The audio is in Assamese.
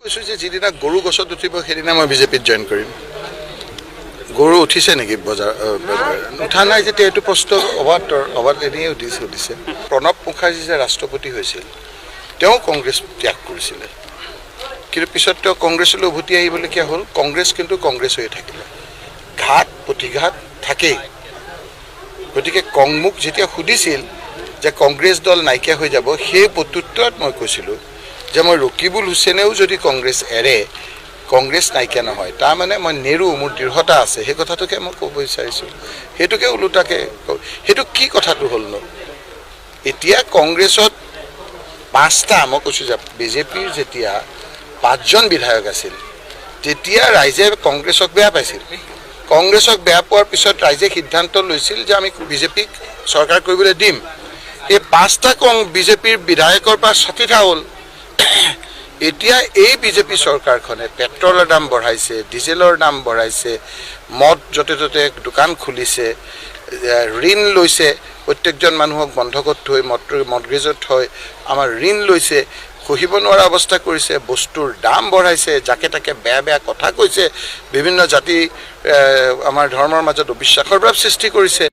কৈছোঁ যে যিদিনা গৰু গছত উঠিব সেইদিনা মই বিজেপিত জইন কৰিম। গৰু উঠিছে নেকি বজাৰ উঠা নাই যেতিয়া এইটো প্ৰশ্ন অবাত এনেই সুধিছে। প্ৰণৱ মুখাৰ্জী যে ৰাষ্ট্ৰপতি হৈছিল তেওঁ কংগ্ৰেছ ত্যাগ কৰিছিলে, কিন্তু পিছত তেওঁ কংগ্ৰেছলৈ উভতি আহিবলগীয়া হ'ল। কংগ্ৰেছ কিন্তু কংগ্ৰেছ হৈ থাকিলে, ঘাট প্ৰতিঘাত থাকেই। গতিকে মোক যেতিয়া সুধিছিল যে কংগ্ৰেছ দল নাইকিয়া হৈ যাব, সেই প্ৰত্যুত্তৰত মই কৈছিলোঁ যে মই ৰকিবুল হুছেইনেও যদি কংগ্ৰেছ এৰে কংগ্ৰেছ নাইকিয়া নহয়, তাৰমানে মই নেৰো, মোৰ দৃঢ়তা আছে, সেই কথাটোকে মই ক'ব বিচাৰিছোঁ। সেইটোকে ওলোটাকৈ সেইটো কি কথাটো হ'লনো? এতিয়া কংগ্ৰেছত 5টা, মই কৈছোঁ যে বিজেপিৰ যেতিয়া 5জন বিধায়ক আছিল তেতিয়া ৰাইজে কংগ্ৰেছক বেয়া পাইছিল। কংগ্ৰেছক বেয়া পোৱাৰ পিছত ৰাইজে সিদ্ধান্ত লৈছিল যে আমি বিজেপিক চৰকাৰ কৰিবলৈ দিম। এই 5টা বিজেপিৰ বিধায়কৰ পৰা 60টা হ'ল। এতিয়া এই বিজেপি চৰকাৰখনে পেট্ৰলৰ দাম বঢ়াইছে, ডিজেলৰ দাম বঢ়াইছে, মদ য'তে ত'তে দোকান খুলিছে, ঋণ লৈছে, প্ৰত্যেকজন মানুহক বন্ধকত থৈ মৰ্টগেজত থৈ আমাৰ ঋণ লৈছে, সহিব নোৱাৰা অৱস্থা কৰিছে, বস্তুৰ দাম বঢ়াইছে, যাকে তাকে বেয়া বেয়া কথা কৈছে, বিভিন্ন জাতি আমাৰ ধৰ্মৰ মাজত অবিশ্বাসৰ ভাৱ সৃষ্টি কৰিছে।